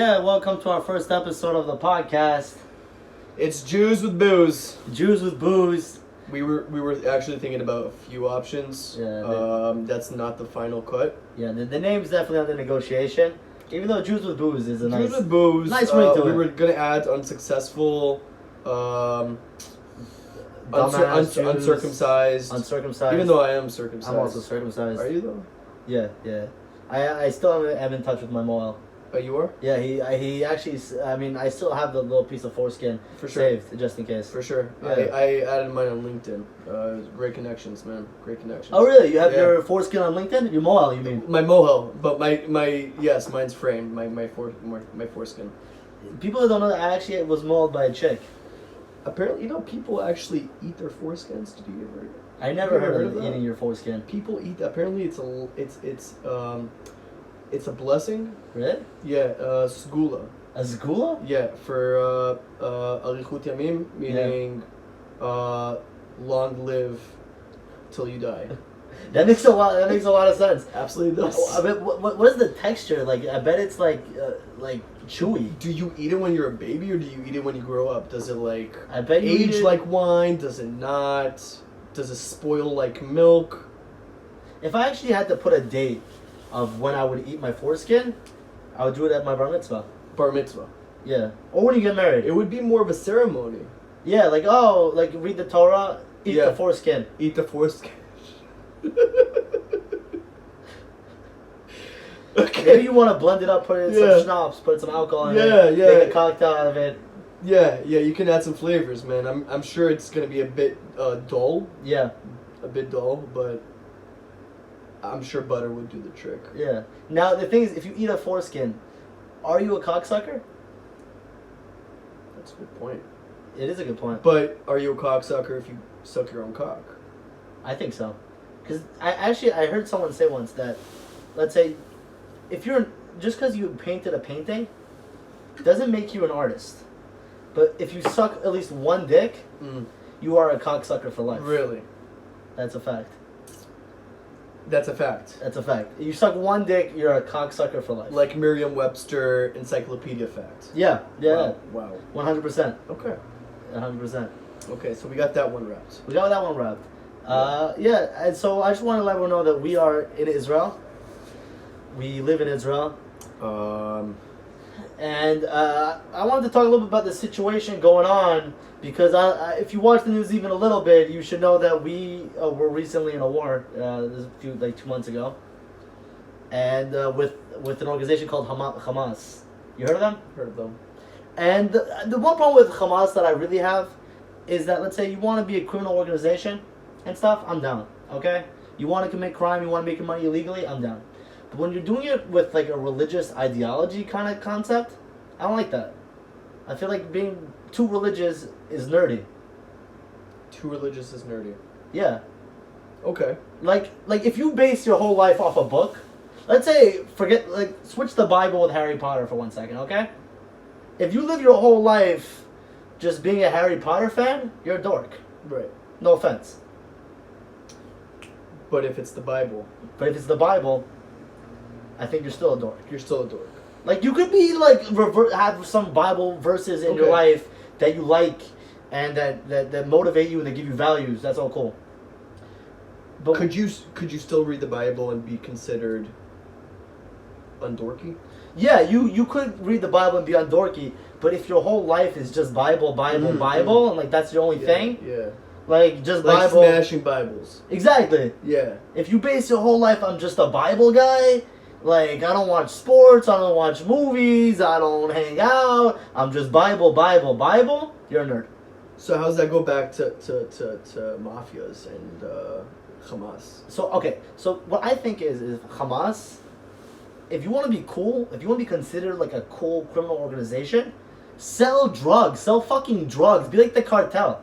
Yeah, welcome to our first episode of the podcast. It's Jews with booze. Jews with booze. We were actually thinking about a few options. Yeah, that's not the final cut. Yeah, the name's definitely under negotiation. Even though Jews with booze is a Jews nice, with booze. nice ring to we it. were gonna add unsuccessful, Dumbass Jews, uncircumcised. uncircumcised. Even though I am circumcised. I'm also circumcised. Are you though? Yeah. I still am in touch with my Moel. Oh, you are? Yeah, he actually. I mean, I still have the little piece of foreskin For sure. saved just in case. For sure. Yeah. I added mine on LinkedIn. Great connections, man. Great connections. Oh really? You have Yeah. your foreskin on LinkedIn? Your Moel, you mean? My mohel, but yes, mine's framed. My foreskin. People don't know that I actually was molded by a chick. Apparently, people actually eat their foreskins. Did you ever? I never You ever heard of that? eating your foreskin. People eat. Apparently, it's a blessing. Really? Yeah, sgula. A zgula? Yeah, for alichut yamim, meaning long live till you die. That makes a lot. That makes a lot of sense. Absolutely does. I mean, what is the texture like? I bet it's like chewy. Do you eat it when you're a baby, or do you eat it when you grow up? Does it I bet you eat age it- like wine? Does it not? Does it spoil like milk? If I actually had to put a date of when I would eat my foreskin, I would do it at my bar mitzvah. Bar mitzvah. Yeah, or when you get married. It would be more of a ceremony. Yeah, like read the Torah, eat Yeah. the foreskin. Eat the foreskin. Maybe you want to blend it up, put in Yeah. some schnapps, put some alcohol in Yeah, it, yeah. make a cocktail out of it. Yeah, you can add some flavors, man. I'm sure it's gonna be a bit dull, Yeah, but I'm sure butter would do the trick. yeah. Now the thing is, if you eat a foreskin, are you a cocksucker? That's a good point. It is a good point. But are you a cocksucker if you suck your own cock? I think so, because I heard someone say once that, let's say, if you're just because you painted a painting, doesn't make you an artist, but if you suck at least one dick, you are a cocksucker for life. Really? That's a fact. That's a fact. That's a fact. You suck one dick, you're a cocksucker for life. Like Merriam-Webster encyclopedia fact. Yeah, Wow. 100%, Okay. 100%. Okay, so we got that one wrapped. We got that one wrapped. Yeah, and so I just want to let everyone know that we are in Israel. We live in Israel. And I wanted to talk a little bit about the situation going on because if you watch the news even a little bit, you should know that we were recently in a war. This was 2 months ago, and with an organization called Hamas. You heard of them? Heard of them. And the one problem with Hamas that I really have is that, let's say you want to be a criminal organization and stuff, I'm down. Okay, you want to commit crime, you want to make your money illegally, I'm down. But when you're doing it with like a religious ideology kind of concept, I don't like that. I feel like being too religious is nerdy. Too religious is nerdy. Yeah. Okay. Like if you base your whole life off a book, let's say switch the Bible with Harry Potter for 1 second, okay? If you live your whole life just being a Harry Potter fan, you're a dork. Right. No offense. But if it's the Bible, But if it's the Bible, I think you're still a dork. you're still a dork. Like, you could be like have some Bible verses in your Okay. life that you like and that motivate you and that give you values. That's all cool. But Could you still read the Bible and be considered undorky? yeah, you could read the Bible and be undorky, but if your whole life is just Bible, Mhm. Bible, and like that's your only thing, Yeah. like just Like Bible. smashing Bibles. Exactly. Yeah. If you base your whole life on just a Bible guy, like I don't watch sports, I don't watch movies, I don't hang out, I'm just Bible, you're a nerd. So how does that go back to mafias and Hamas? So what I think is Hamas, if you want to be cool, if you want to be considered like a cool criminal organization, sell fucking drugs, be like the cartel.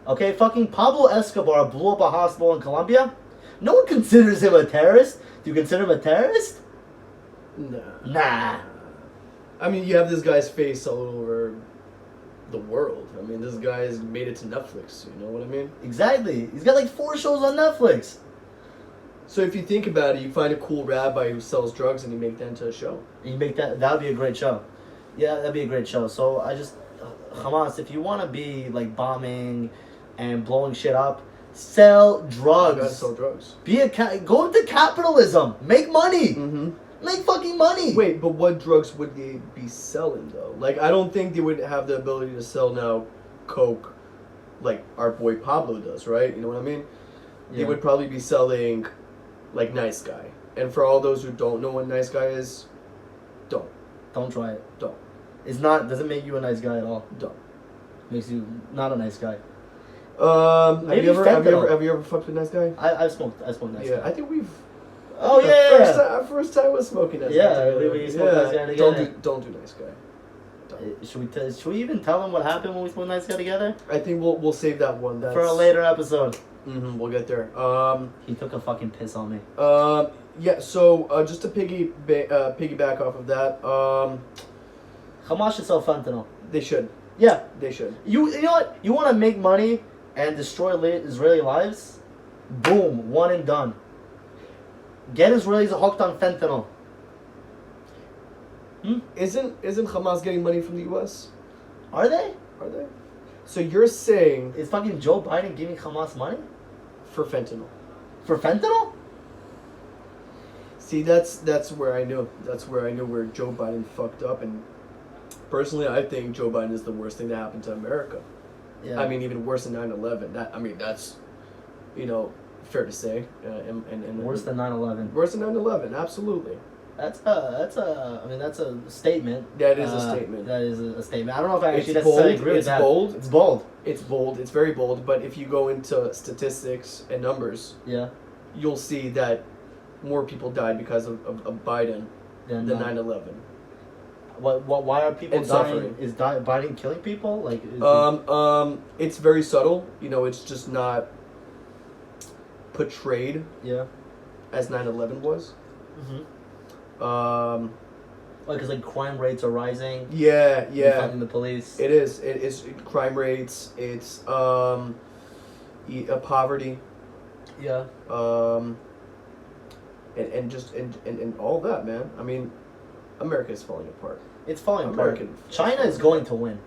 Okay, fucking Pablo Escobar blew up a hospital in Colombia. No one considers him a terrorist. Do you consider him a terrorist? Nah. I mean, you have this guy's face all over the world. I mean, this guy has made it to Netflix. You know what I mean? Exactly. He's got like 4 shows on Netflix. So if you think about it, you find a cool rabbi who sells drugs and you make that into a show. You make that would be a great show. Yeah, that'd be a great show. So Hamas, if you want to be like bombing and blowing shit up, sell drugs. You gotta sell drugs. Go into capitalism. Make money. Mm-hmm. Make fucking money. Wait, but what drugs would they be selling though? Like, I don't think they would have the ability to sell now coke like our boy Pablo does, right? You know what I mean? They would probably be selling like Nice Guy. And for all those who don't know what Nice Guy is, Don't try it. Don't. Doesn't make you a nice guy at all. Don't. Makes you not a nice guy. Have Maybe you fentanyl. ever fucked with Nice Guy? I've smoked nice Yeah, guy. I think we've. Oh yeah. Our first time was smoking Nice Guy. Yeah, together. we smoked Nice Guy together. Don't do Nice Guy. Should we even tell them what happened when we smoked nice guy together? I think we'll save that one. For a later episode. Mm-hmm, we'll get there. He took a fucking piss on me. Yeah. So just to piggyback off of that, Hamas should sell fentanyl. they should. Yeah. They should. You know what? You want to make money and destroy Israeli lives? Boom, one and done. Get Israelis hooked on fentanyl. Isn't Hamas getting money from the U.S.? Are they? Are they? So you're saying Is fucking Joe Biden giving Hamas money? for fentanyl? For fentanyl? See, that's where I knew. That's where I knew where Joe Biden fucked up. And personally, I think Joe Biden is the worst thing that happened to America. Yeah. I mean, even worse than 9/11. That's, fair to say. And worse than 9/11. Worse than 9/11. Absolutely. That's a statement. That is a statement. That is a statement. I don't know if I actually It's necessarily bold. agree with It's that. bold. It's bold. It's bold. It's very bold. But if you go into statistics and numbers, Yeah. you'll see that more people died because of Biden than 9/11. Why are people And dying? suffering. Is Biden killing people? Like, It's very subtle. It's just not portrayed yeah. as 9/11 was. Mm-hmm. Like, because crime rates are rising. Yeah. Defunding the police. It is. It is crime rates. It's poverty. Yeah. And all that, man. I mean, America is falling apart. It's falling apart. American- China is going to win.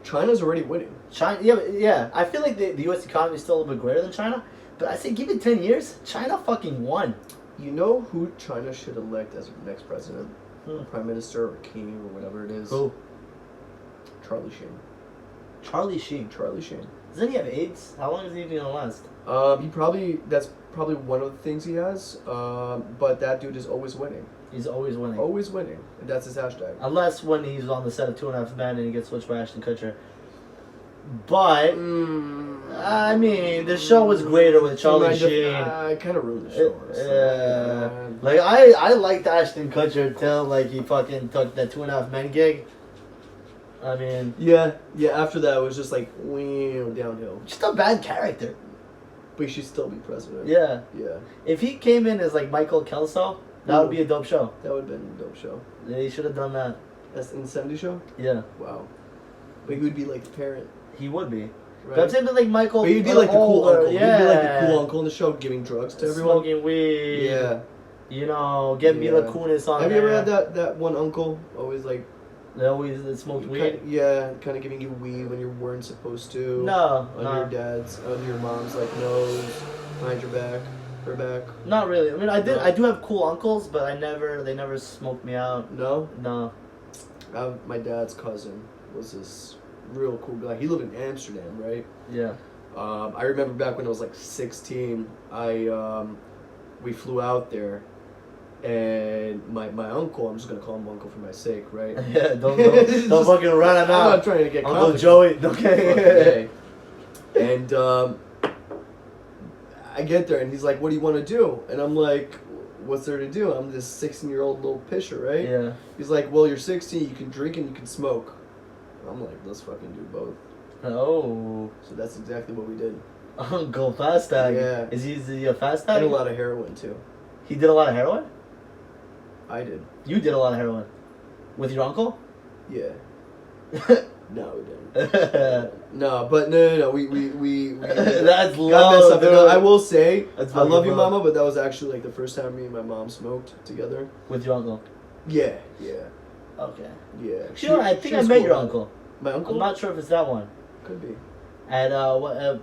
China's already winning. China, yeah. I feel like the U.S. economy is still a little bit greater than China, but I say give it 10 years. China fucking won. You know who China should elect as next president? Hmm. Prime Minister or king or whatever it is? Who? Charlie Sheen. Charlie Sheen. Charlie Sheen. Doesn't he have AIDS? How long is he even gonna last? That's probably one of the things he has. But that dude is always winning. He's always winning. Always winning. And that's his hashtag. Unless when he's on the set of 2.5 Men and he gets switched by Ashton Kutcher. But I mean, the show was greater with Charlie Sheen. I kind of ruined the show. honestly. Like I liked Ashton Kutcher till like he fucking took that 2.5 Men gig. I mean, Yeah. After that, it was just like downhill. just a bad character. But he should still be president. Yeah. Yeah. If he came in as like Michael Kelso, that would be a dope show. That would have been a dope show. Yeah, he should have done that. That's in the 70s show. Yeah, Wow. But he would be like the parent. he would be. Right? But I'm saying that like Michael. But he'd be like the cool older, uncle. Yeah. He'd be like the cool uncle in the show, giving drugs to everyone. Smoking weed. Yeah. Get Mila Yeah. Kunis on. Have you ever there. had that one uncle always like? They always smoked weed. Kind of giving you weed when you weren't supposed to. No, On your mom's like nose, behind your back, her back. not really. I mean, I No. do have cool uncles, but they never smoked me out. No. No. My dad's cousin was this real cool guy. He lived in Amsterdam, right? Yeah. I remember back when I was like 16, we flew out there, and my uncle, I'm just gonna call him uncle for my sake, right? Yeah. Don't fucking run him I'm out. not trying to get Uncle complicated. Joey. Okay. Okay. And I get there, and he's like, "What do you want to do?" And I'm like, "What's there to do? I'm this 16-year-old little pisher, right?" Yeah. He's like, "Well, you're 16. You can drink and you can smoke." I'm like, "Let's fucking do both." Oh. So that's exactly what we did. Uncle Fast Tag. Yeah. Is he a fast tag? And a lot of heroin too. He did a lot of heroin? I did. You did a lot of heroin. With your uncle? Yeah. No, we didn't. No, but no. We That's got low, messed up. dude. No, I will say, That's I love you, fucking low. Mama, but that was actually like the first time me and my mom smoked together. With your uncle. Yeah. Okay. Yeah. Sure, I think she I was met cool your about it. uncle. My uncle? I'm not sure if it's that one. Could be. At the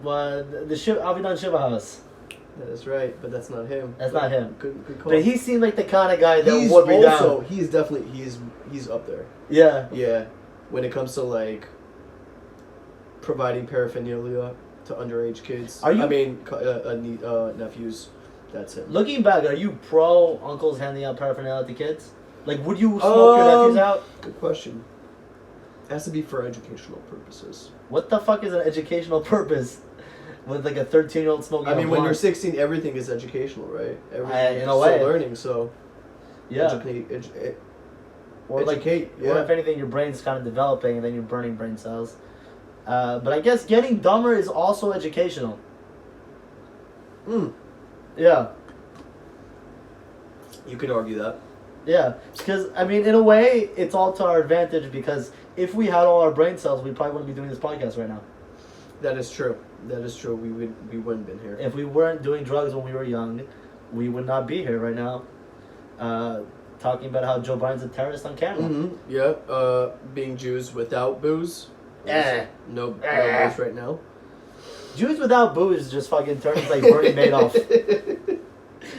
Avidan Shiva house. That is right, but that's not him. That's not him. Good call. But he seemed like the kind of guy that he's would be also, down. he's definitely, he's up there. Yeah. Yeah. When it comes to like providing paraphernalia to underage kids. Are you- I mean, nephews. That's him. Looking back, are you pro uncles handing out paraphernalia to kids? Like, would you smoke your nephews out? Good question. It has to be for educational purposes. What the fuck is an educational purpose with like a 13-year-old smoking? I mean, a when you're blunt? 16, everything is educational, right? Everything In is a way. still learning, so Yeah. Or like, educate. or if anything, your brain's kind of developing, and then you're burning brain cells. But I guess getting dumber is also educational. Yeah. You could argue that. Yeah, because I mean, in a way, it's all to our advantage. Because if we had all our brain cells, we probably wouldn't be doing this podcast right now. That is true. That is true. We wouldn't been here. If we weren't doing drugs when we were young, we would not be here right now, talking about how Joe Biden's a terrorist on camera. Mm-hmm. Yeah. Being Jews without booze. No booze right now. Jews without booze just fucking turns like Bernie Madoff.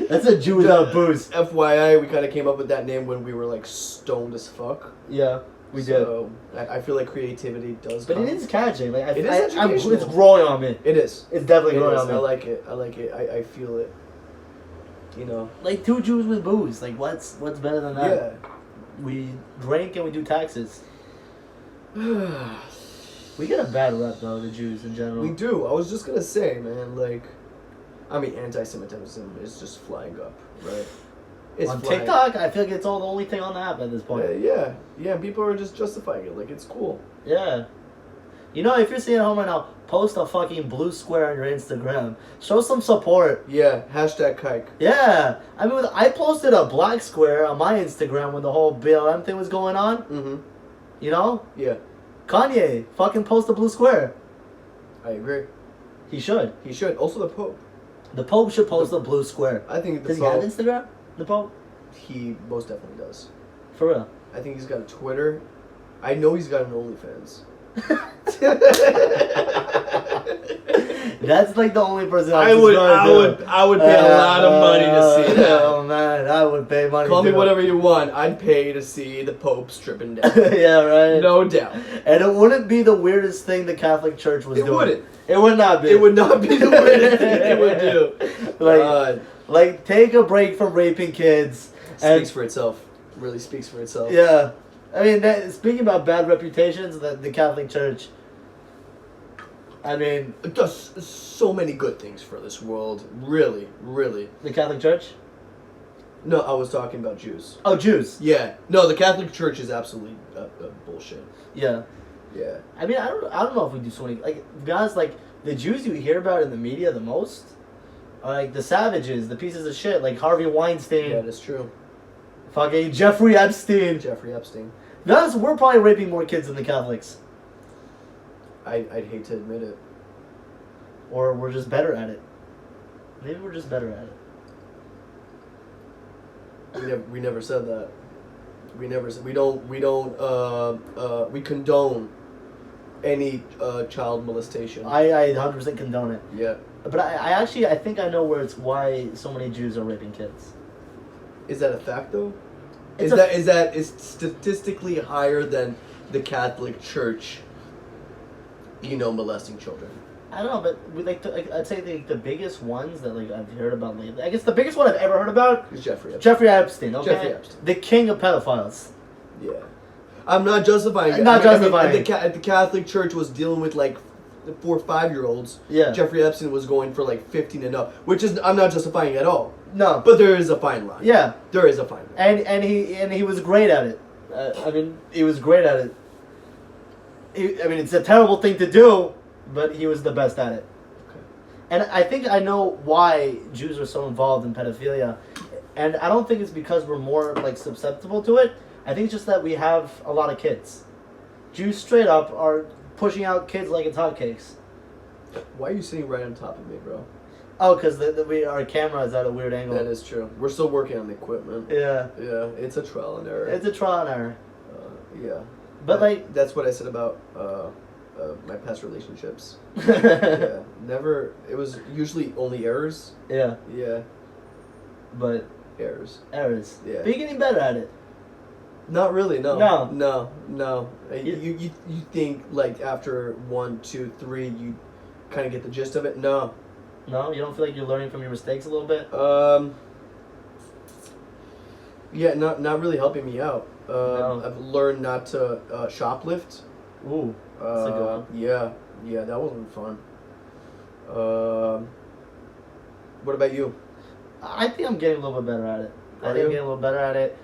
That's a Jew without booze. FYI, we kind of came up with that name when we were like stoned as fuck. Yeah, we did. So I feel like creativity does. But it is catching. Like It is educational. it's growing on me. It is. It's definitely It growing is. on me. I like it. I feel it. You know. Like two Jews with booze. Like what's better than that? Yeah. We drink and we do taxes. We get a bad rep though, the Jews in general. We do. I was just gonna say, man, like, I mean, anti-Semitism is just flying up, right? It's on flying. TikTok, I feel like it's all the only thing on the app at this point. Yeah. People are just justifying it, like it's cool. Yeah. You know, if you're sitting at home right now, post a fucking blue square on your Instagram. Show some support. Yeah. Hashtag kike. Yeah. I mean, I posted a black square on my Instagram when the whole BLM thing was going on. Mm-hmm. You know? Yeah. Kanye, fucking post a blue square. I agree. He should. He should. Also, the Pope. The Pope should post a blue square. I think the Does Pope. he have Instagram? The Pope? He most definitely does. For real. I think he's got a Twitter. I know he's got an OnlyFans. That's like the only person I would pay a lot of money to see that. Oh man, I would pay money. Call me to whatever you want. I'd pay to see the Pope stripping down. Yeah, right. No doubt. And it wouldn't be the weirdest thing the Catholic Church was doing. It wouldn't. It would not be. It would not be the weirdest thing they would do. Like take a break from raping kids. Speaks for itself. Really speaks for itself. Yeah. I mean, speaking about bad reputations, the Catholic Church, I mean... It does so many good things for this world. Really, really. The Catholic Church? No, I was talking about Jews. Oh, Jews. Yeah. No, the Catholic Church is absolutely bullshit. Yeah. Yeah. I mean, I don't know if we do so many... Like, to be honest, like, the Jews you hear about in the media the most are, like, the savages, the pieces of shit, like Harvey Weinstein. Yeah, that's true. Fucking Jeffrey Epstein. Jeffrey Epstein. To be honest, we're probably raping more kids than the Catholics. I'd hate to admit it. Or we're just better at it. Maybe we're just better at it. We never said that. We never said we condone any child molestation. I 100% condone it. Yeah. But I think I know why so many Jews are raping kids. Is that a fact though? It's is that statistically higher than the Catholic Church? Molesting children. I don't know, but I'd say the biggest ones that I've heard about lately. I guess the biggest one I've ever heard about is Jeffrey Epstein. Jeffrey Epstein. Okay, Jeffrey Epstein. The king of pedophiles. Yeah, I'm not justifying it. Not justifying. If the Catholic Church was dealing with 4 or 5-year-olds. Yeah. Jeffrey Epstein was going for 15 and up, which is I'm not justifying at all. No, but there is a fine line. Yeah, there is a fine line. And he was great at it. I mean, he was great at it. It's a terrible thing to do, but he was the best at it. Okay. And I think I know why Jews are so involved in pedophilia. And I don't think it's because we're more susceptible to it. I think it's just that we have a lot of kids. Jews straight up are pushing out kids like it's hotcakes. Why are you sitting right on top of me, bro? Oh, because our camera is at a weird angle. That is true. We're still working on the equipment. Yeah. Yeah, it's a trial and error. It's a trial and error. Yeah. But like that's what I said about my past relationships. Yeah. Never. It was usually only errors. Yeah. Yeah. But errors. Yeah. But you're getting better at it. Not really. No. No. You think like after 1, 2, 3 you kind of get the gist of it? No. No, you don't feel like you're learning from your mistakes a little bit? Yeah, not really helping me out. No. I've learned not to shoplift. Ooh, that's a good one. Yeah, that wasn't fun. What about you? I think I'm getting a little bit better at it. I think I'm getting a little better at it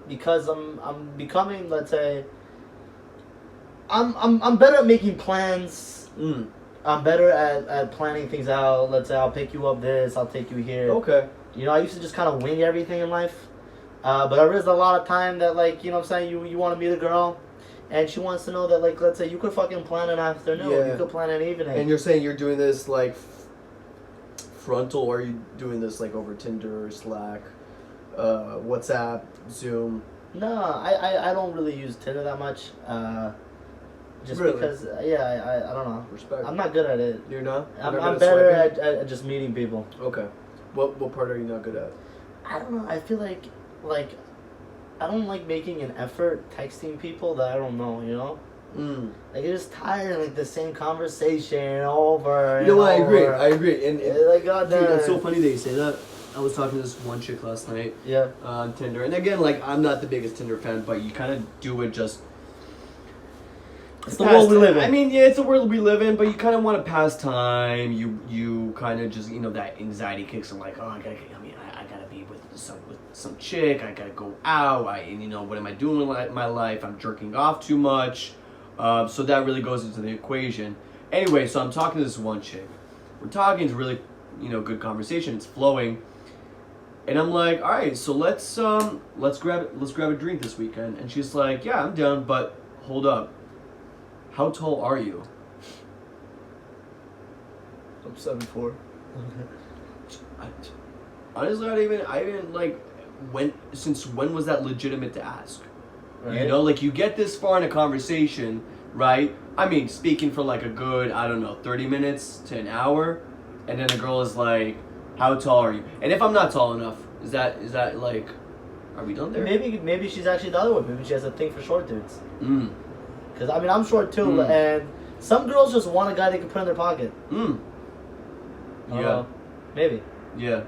because I'm becoming, let's say, I'm better at making plans. I'm better at planning things out. Let's say I'll pick you up this, I'll take you here. Okay. You know, I used to just kind of wing everything in life. But I realized a lot of time that, like, you know what I'm saying, you want to meet a girl, and she wants to know that, like, let's say you could fucking plan an afternoon, you could plan an evening. And you're saying you're doing this, like, frontal, or are you doing this, like, over Tinder, Slack, WhatsApp, Zoom? No, I don't really use Tinder that much. Just really? Because, I don't know. Respect. I'm not good at it. You're not? I'm better at just meeting people. Okay. What part are you not good at? I don't know. I feel like I don't like making an effort texting people that I don't know, you know? Like, you're just tired of, like, the same conversation over. You know what? I agree. And like, God damn. Dude, it's so funny that you say that. I was talking to this one chick last night. Yeah. On Tinder. And again, like, I'm not the biggest Tinder fan, but you kind of do it just... It's the world we live in. I mean, yeah, it's the world we live in, but you kind of want to pass time. You kind of just, you know, that anxiety kicks in, like, oh, I gotta be with some chick. I gotta go out. What am I doing with my life? I'm jerking off too much. So that really goes into the equation. Anyway, so I'm talking to this one chick. We're talking. It's really, good conversation. It's flowing. And I'm like, all right, so let's grab a drink this weekend. And she's like, yeah, I'm down, but hold up. How tall are you? I'm 7'4". Honestly, I even like, since when was that legitimate to ask? Right. You know, like, you get this far in a conversation, right? I mean, speaking for like a good, 30 minutes to an hour, and then the girl is like, how tall are you? And if I'm not tall enough, is that like, are we done there? Maybe she's actually the other one. Maybe she has a thing for short dudes. Because, I mean, I'm short too, and some girls just want a guy they can put in their pocket. Yeah. Maybe. Yeah.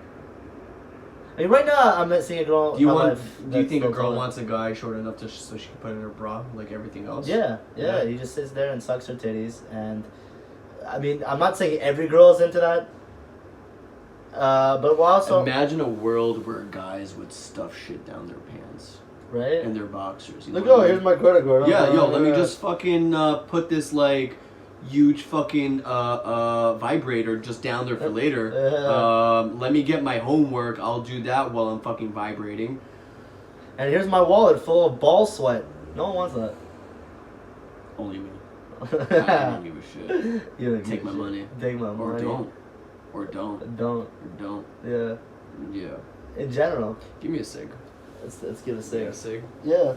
I mean, right now, I'm seeing a girl. Do you think a girl wants a guy short enough so she can put it in her bra like everything else? Yeah. He just sits there and sucks her titties, and I mean, I'm not saying every girl's into that. But we're also imagine a world where guys would stuff shit down their pants, right? And their boxers. Look, here's my credit card. Yeah, let me just fucking put this like huge fucking vibrator just down there for later. Let me get my homework. I'll do that while I'm fucking vibrating. And here's my wallet full of ball sweat. No one wants that. Only me. I don't give a shit. You don't Take my money. Take my money. Or don't. Don't. Yeah. Yeah. In general. Give me a cig. Let's give a cig. Yeah, a cig. Yeah.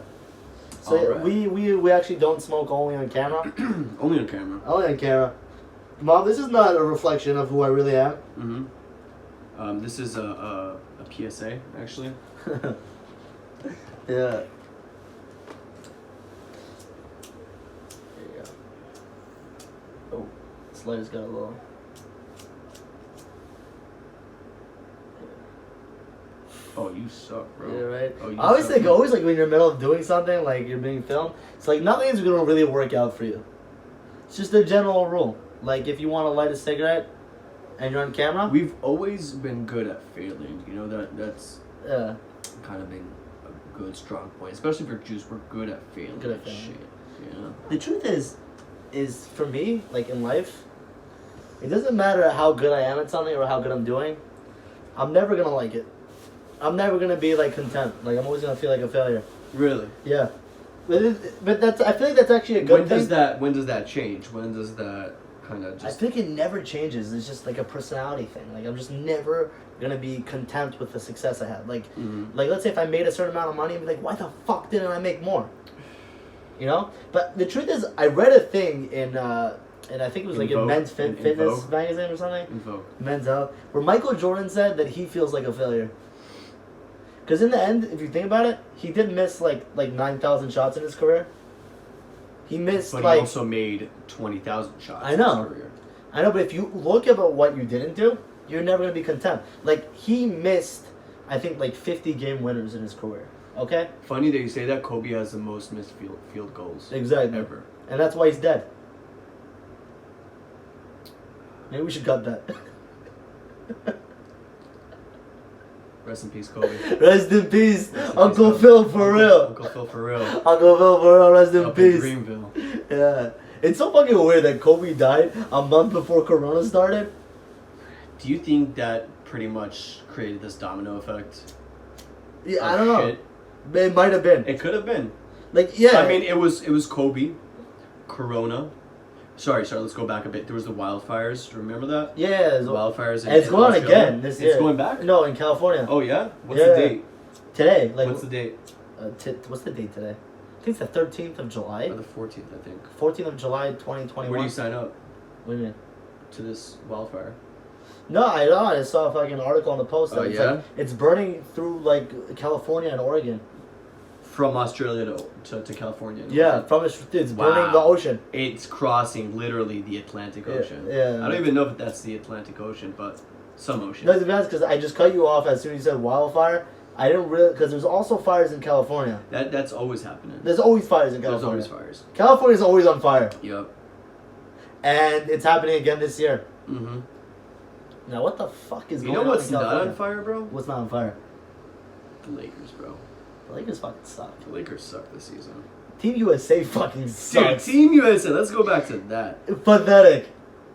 So right. we actually don't smoke only on camera. Only on camera. Only on camera. Mom, this is not a reflection of who I really am. This is a PSA, actually. Yeah. There you go. Oh, this light has got a little. Oh, you suck, bro. Yeah, right. Oh, I always think, like when you're in the middle of doing something, like you're being filmed, it's like nothing is gonna really work out for you. It's just a general rule. Like if you want to light a cigarette and you're on camera, we've always been good at failing. You know that's kind of been a good strong point, especially for Jews. We're good at failing. Good at failing. Shit. You know. The truth is for me, like in life, it doesn't matter how good I am at something or how good I'm doing. I'm never gonna like it. I'm never gonna be like content. Like I'm always gonna feel like a failure. Really? Yeah. But that's I feel like that's actually a good thing. When does that change? When does that kind of just? I think it never changes. It's just like a personality thing. Like I'm just never gonna be content with the success I had. Like, like let's say if I made a certain amount of money, I'd be like, why the fuck didn't I make more? You know. But the truth is, I read a thing in and I think it was like in Men's Fitness magazine or something. In Vogue. Men's Health, where Michael Jordan said that he feels like a failure. Because in the end, if you think about it, he did miss like 9,000 shots in his career. He missed but like. He also made 20,000 shots. I know. In his career. I know, but if you look about what you didn't do, you're never gonna be content. Like he missed, I think like 50 game winners in his career. Okay. Funny that you say that. Kobe has the most missed field goals. Exactly. Ever. And that's why he's dead. Maybe we should cut that. Rest in peace, Kobe. Rest in peace, Uncle Phil, for real. Uncle Phil, for real. Uncle Phil, for real. Rest in Up peace. in Greenville. Yeah. It's so fucking weird that Kobe died a month before Corona started. Do you think that pretty much created this domino effect? Yeah, I don't know. It might have been. It could have been. Like, yeah. I mean, it was Kobe, Corona. Sorry, let's go back a bit. There was the wildfires. Do you remember that? Yeah. The wildfires. It's going on again this year. It's going back? No, in California. Oh, yeah? What's the date? Today. Like, what's the date? What's the date today? I think it's the 13th of July. Or the 14th, I think. 14th of July, 2021. Where do you sign up? What do you mean? To this wildfire. No, I know. I saw like an article on the post. Oh, it's yeah? like, it's burning through like California and Oregon. From Australia to California. Yeah, it's burning the ocean. It's crossing literally the Atlantic Ocean. Yeah. I don't even know if that's the Atlantic Ocean, but some ocean. No, to be honest, because I just cut you off as soon as you said wildfire. I didn't really, because there's also fires in California. That's always happening. There's always fires in California. There's always fires. California's always on fire. Yep. And it's happening again this year. Mm-hmm. Now, what the fuck is going on? You know what's in California? not on fire, bro? What's not on fire? The Lakers, bro. The Lakers fucking suck. The Lakers suck this season. Team USA fucking sucks. Dude, Team USA, let's go back to that. Pathetic.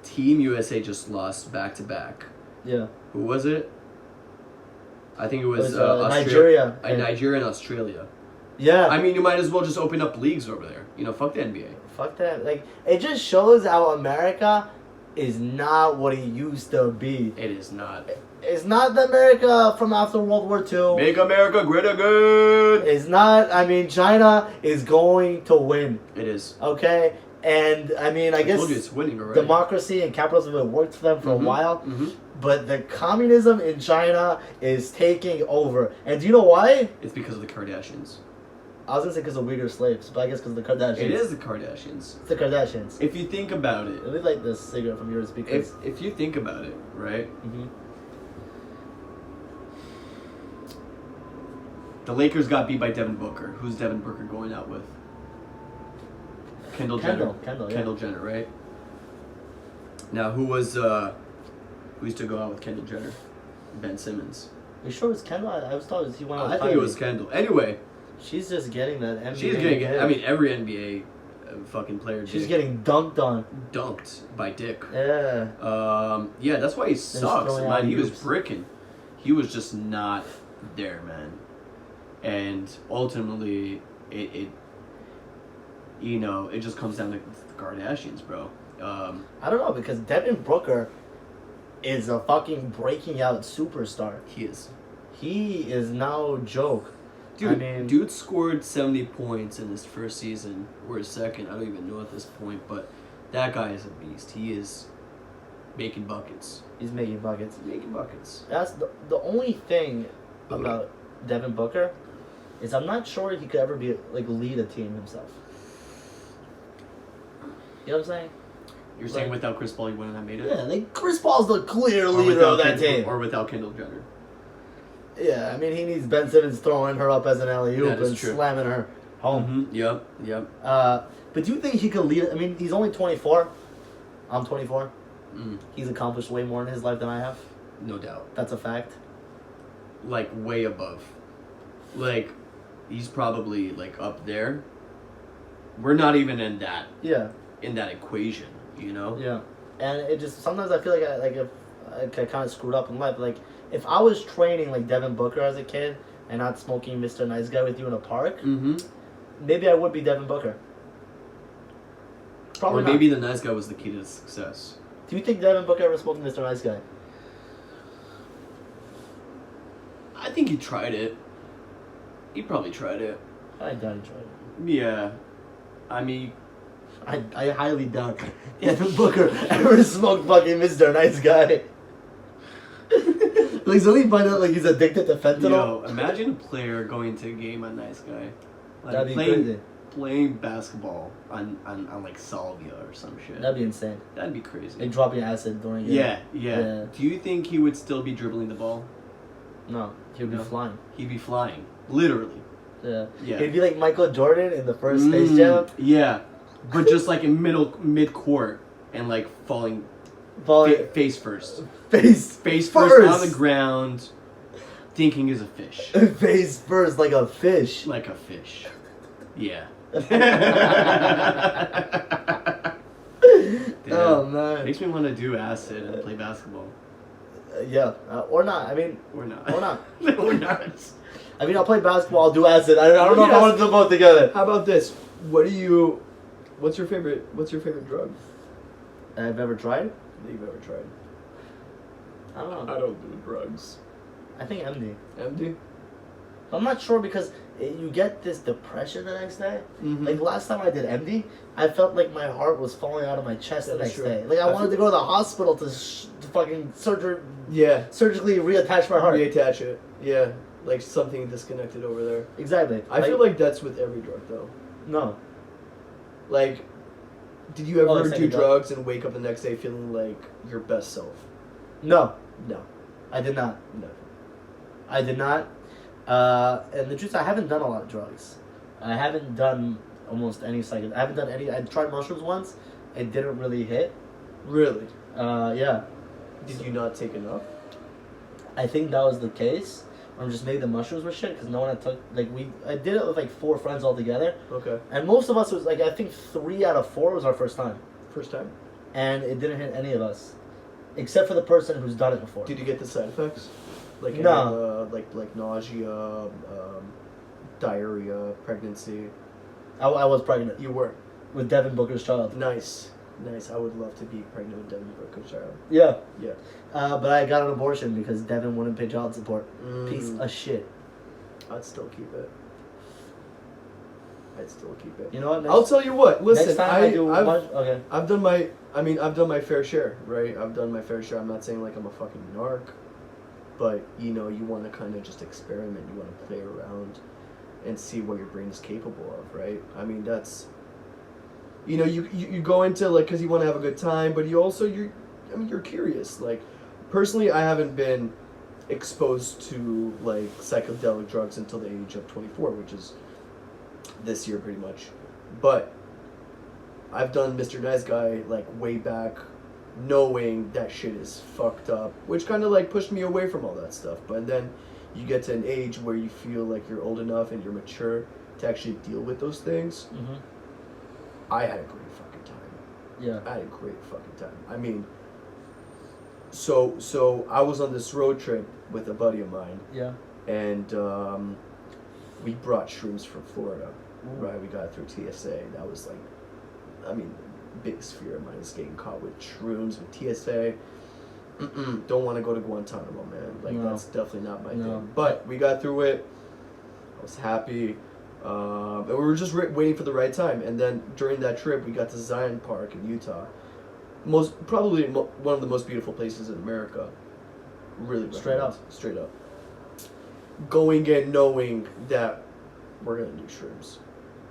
Team USA just lost back-to-back. Yeah. Who was it? I think it was Nigeria. Nigeria and Australia. Yeah. I mean, you might as well just open up leagues over there. You know, fuck the NBA. Fuck that. Like, it just shows how America is not what it used to be. It is not. It's not the America from after World War II. Make America great again. It's not. I mean, China is going to win. It is. Okay? And, I mean, I guess told you it's winning already. Democracy and capitalism have worked for them for a while. Mm-hmm. But the communism in China is taking over. And do you know why? It's because of the Kardashians. I was going to say because of Uyghur slaves, but I guess because of the Kardashians. It is the Kardashians. It's the Kardashians. If you think about it. Let me light this cigarette from yours because... If you think about it, right? Mm-hmm. The Lakers got beat by Devin Booker. Who's Devin Booker going out with? Kendall Jenner. Kendall Jenner, right? Now, who used to go out with Kendall Jenner? Ben Simmons. You sure it was Kendall? I was told he went out with I think it was Kendall. Anyway. She's just getting that NBA. She's getting. I mean, every NBA fucking player. She's getting dunked on. Dunked by Dick. Yeah. Yeah, that's why he sucks, man. He was bricking. He was just not there, man. And ultimately, it just comes down to the Kardashians, bro. I don't know, because Devin Booker is a fucking breaking out superstar. He is. He is no joke. Dude, I mean, dude scored 70 points in his first season, or his second, I don't even know at this point, but that guy is a beast. He is making buckets. He's making buckets. He's making buckets. That's the only thing about Devin Booker is I'm not sure he could ever be lead a team himself. You know what I'm saying? You're saying without Chris Paul, he wouldn't have made it? Yeah, Chris Paul's the clear leader of that team. Or without Kendall Jenner. Yeah, I mean, he needs Ben Simmons throwing her up as an alley-oop and slamming her home. Mm-hmm. Yep. But do you think he could lead? I mean, he's only 24. I'm 24. Mm. He's accomplished way more in his life than I have. No doubt. That's a fact. Like, way above. Like, he's probably, up there. We're not even in that. Yeah. In that equation, you know? Yeah. And it just, sometimes I feel like I kind of screwed up in life. Like, if I was training like Devin Booker as a kid and not smoking Mr. Nice Guy with you in a park, maybe I would be Devin Booker. Probably Or not. maybe the nice guy was the key to success. Do you think Devin Booker ever spoke to Mr. Nice Guy? I think he tried it. He probably tried it. I doubt he tried it. Yeah. I mean, I highly doubt Devin Booker ever smoked fucking Mr. Nice Guy. Like, so he find out like he's addicted to fentanyl. yo, imagine a player going to a game on Nice Guy. Like That'd be crazy. playing basketball on like salvia or some shit. That'd be insane. That'd be crazy. Like dropping acid during it. Yeah. Yeah. Do you think he would still be dribbling the ball? No, he would be No. flying. He'd be flying. Literally. Yeah. Yeah. He'd be like Michael Jordan in the first Space Jam. Yeah. But just like in mid court and like falling face first. Face Face first on the ground, thinking is a fish. Face first like a fish. Like a fish. Yeah. Oh man. Makes me want to do acid and play basketball. Yeah, or not. I mean, Or not. or not. Or not. I mean, I'll play basketball. I'll do acid. I don't know if I Yes. want to do both together. How about this? What's your favorite drug I've ever tried. that you've ever tried? I don't know. I don't do drugs. I think MD. MD? I'm not sure because you get this depression the next day. Mhm. Like last time I did MD, I felt like my heart was falling out of my chest the That is next true. day. Like I wanted to go to the hospital to fucking Yeah. surgically reattach my heart. Reattach it. Yeah. Like something disconnected over there. Exactly. I feel like that's with every drug though. no. Like, did you ever like do second drug? drugs and wake up the next day feeling like your best self? No, No. I did not. No. I did not. And the truth, I haven't done a lot of drugs. I haven't done almost any psychedelics. I haven't done any. I tried mushrooms once. It didn't really hit. Really? Yeah. Did you not take enough? I think that was the case. Or just maybe the mushrooms were shit because no one had took. I did it with like 4 friends all together, Okay. and most of us was like I think 3 out of 4 was our first time, First time? and it didn't hit any of us, except for the person who's done it before. Did you get the side effects? Like No. like nausea, diarrhea, pregnancy. I was pregnant You were. with Devin Booker's child. Nice. I would love to be pregnant with Devin Booker's child. Yeah. Yeah. But I got an abortion because Devin wouldn't pay child support. Mm. Piece of shit. I'd still keep it. You know what? I'll tell you what. Listen, next time I do okay. I've done my fair share, right? I've done my fair share. I'm not saying like I'm a fucking narc, but you know, you want to kind of just experiment. You want to play around and see what your brain is capable of, right? I mean, that's, you know, you go into like because you want to have a good time, but you're curious. Like, personally, I haven't been exposed to like psychedelic drugs until the age of 24, which is this year pretty much. But I've done Mr. Nice Guy like way back, knowing that shit is fucked up, which kind of like pushed me away from all that stuff. But then you get to an age where you feel like you're old enough and you're mature to actually deal with those things. Mm-hmm. I had a great fucking time. Yeah. I had a great fucking time. I mean, so I was on this road trip with a buddy of mine, Yeah. and we brought shrooms from Florida. Ooh. Right, we got through TSA. That was like, I mean, biggest fear of mine is getting caught with shrooms with TSA. Don't want to go to Guantanamo, man. Like, No. that's definitely not my No. thing. But we got through it. I was happy. And we were just waiting for the right time. And then during that trip, we got to Zion Park in Utah. Probably one of the most beautiful places in America. Really Straight up. Straight up. Going in knowing that we're gonna do shrooms.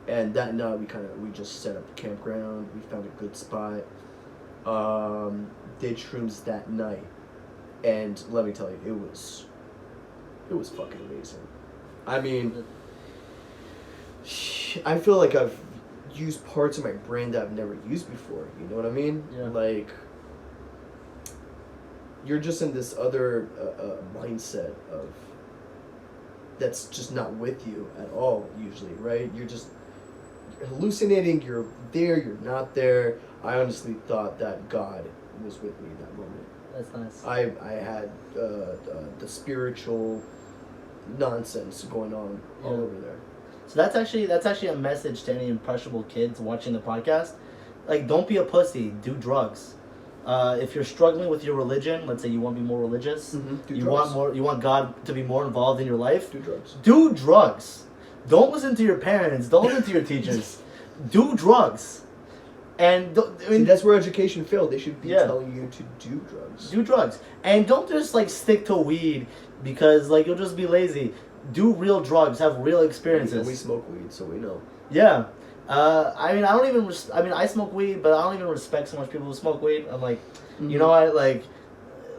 And that night we just set up a campground. We found a good spot. Did shrooms that night, and let me tell you, it was fucking amazing. I mean, I feel like I've used parts of my brain that I've never used before. You know what I mean? Yeah. Like, you're just in this other mindset of that's just not with you at all usually, right? You're hallucinating, you're there, you're not there. I honestly thought that God was with me in that moment. That's nice. I had the spiritual nonsense going on all Yeah. over there. So that's actually a message to any impressionable kids watching the podcast. Like, don't be a pussy. Do drugs. If you're struggling with your religion, let's say you want to be more religious, you want God to be more involved in your life. Do drugs. Do drugs. Don't listen to your parents. Don't listen to your teachers. Do drugs. And See, that's where education failed. They should be telling you to do drugs. Do drugs. And don't just like stick to weed because like you'll just be lazy. Do real drugs. Have real experiences. We smoke weed, so we know. Yeah. I mean, I smoke weed, but I don't even respect so much people who smoke weed. I'm like, you know what, like,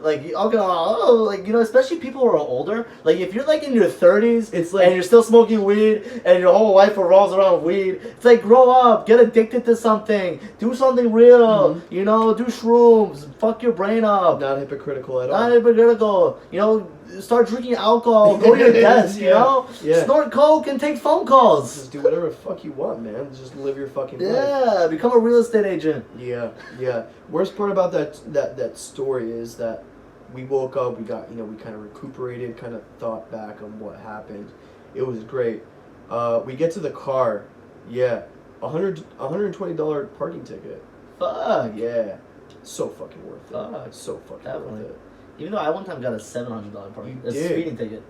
especially people who are older. Like, if you're like in your 30s, it's like, and you're still smoking weed, and your whole life revolves around weed. It's like, grow up, get addicted to something, do something real. You know, do shrooms, fuck your brain up. Not hypocritical at all. Not hypocritical. You know, start drinking alcohol. Go to your desk. You know, snort coke and take phone calls. Just do whatever the fuck you want, man. Just live your fucking life. Yeah, become a real estate agent. Yeah. Worst part about that story is that we woke up, we got, we kind of recuperated, kind of thought back on what happened. It was great. We get to the car, $120 parking ticket. Fuck. Yeah. So fucking worth it. Fuck. So fucking Definitely. worth it. Even though I one time got a $700 parking, a speeding ticket.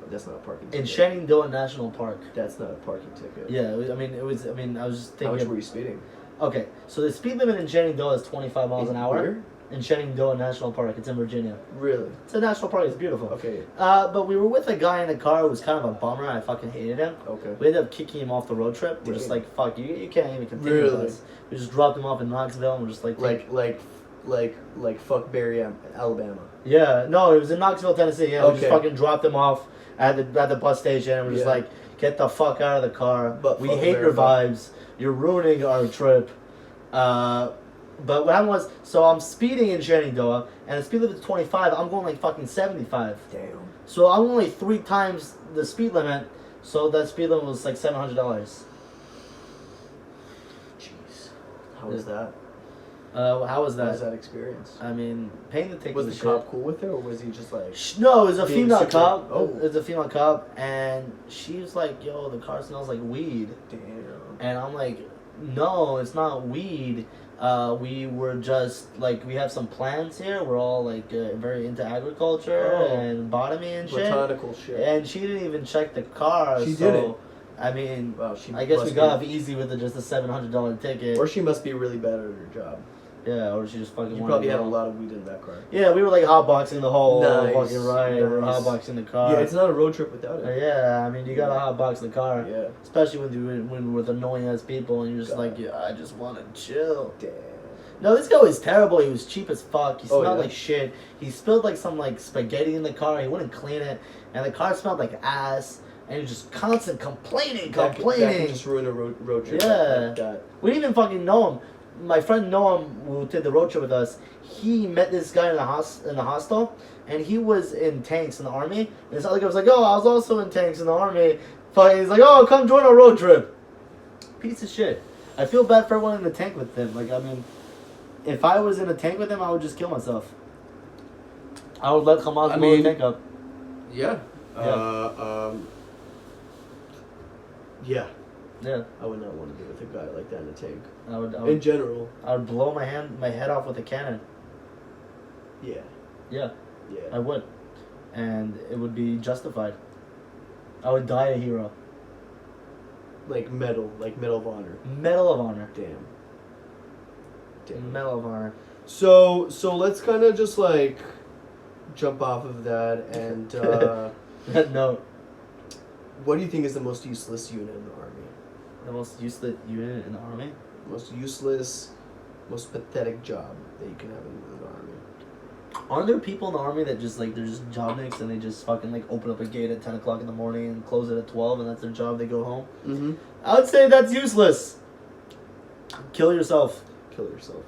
That's not a parking ticket. In Shenandoah National Park. That's not a parking ticket. Yeah, I was just thinking. How much were you speeding? Okay, so the speed limit in Shenandoah is 25 miles an hour. Where? In Shenandoah National Park. It's in Virginia. Really? It's a national park. It's beautiful. Okay. But we were with a guy in the car who was kind of a bummer. I fucking hated him. Okay. We ended up kicking him off the road trip. We're just like, fuck, you can't even continue with us. We just dropped him off in Knoxville and we're just like... Like fuck Barry, Alabama. Yeah, no, it was in Knoxville, Tennessee. Yeah, we just Okay. fucking dropped him off at the bus station and we're just like, get the fuck out of the car. But we hate your vibes. You're ruining our trip. But what happened was, so I'm speeding in Shenandoah, and the speed limit is 25. I'm going like fucking 75. Damn. So I'm only 3 times the speed limit. So that speed limit was like $700. Jeez. How was that? How was that? How was that experience? I mean, paying the ticket was the cop cool with it, or was he just like... No, it was a female cop. Oh. It was a female cop, and she was like, yo, the car smells like weed. Damn. And I'm like, no, it's not weed. We were just like, we have some plants here. We're all like very into agriculture and botany and shit. Botanical shit. And she didn't even check the car. She didn't. I mean, wow, I guess we got off easy with just a $700 ticket. Or she must be really bad at her job. Yeah, or she just fucking. You probably had a lot of weed in that car. Yeah, we were like hotboxing the whole fucking ride. Nice. We were hotboxing the car. Yeah, it's not a road trip without it. Yeah, I mean, you gotta hotbox the car. Yeah. Especially when with annoying ass people and you're just like, yeah, I just want to chill. Damn. No, this guy was terrible. He was cheap as fuck. He smelled like shit. He spilled like some like spaghetti in the car. He wouldn't clean it, and the car smelled like ass. And he was just constant complaining. That could just ruin a road trip. Yeah. Like that. We didn't even fucking know him. My friend Noam, who did the road trip with us, he met this guy in the hostel, and he was in tanks in the army. And this other guy was like, "Oh, I was also in tanks in the army." But he's like, "Oh, come join our road trip." Piece of shit. I feel bad for everyone in the tank with him. Like, I mean, if I was in a tank with him, I would just kill myself. I would let Hamas blow the tank up. Yeah. Yeah. Yeah. I would not want to be with a guy like that in a tank. I would in general. I would blow my head off with a cannon. Yeah. Yeah. Yeah. I would. And it would be justified. I would die a hero. Like Medal of Honor. Medal of Honor. Damn. Medal of Honor. So let's kind of just like jump off of that and That note. What do you think is the most useless unit in the army? The most useless unit in the army? Most useless, most pathetic job that you can have in the army. Aren't there people in the army that just like, they're just jobniks and they just fucking like open up a gate at 10 o'clock in the morning and close it at 12 and that's their job, they go home? Mm-hmm. I would say that's useless. Kill yourself. Kill yourself.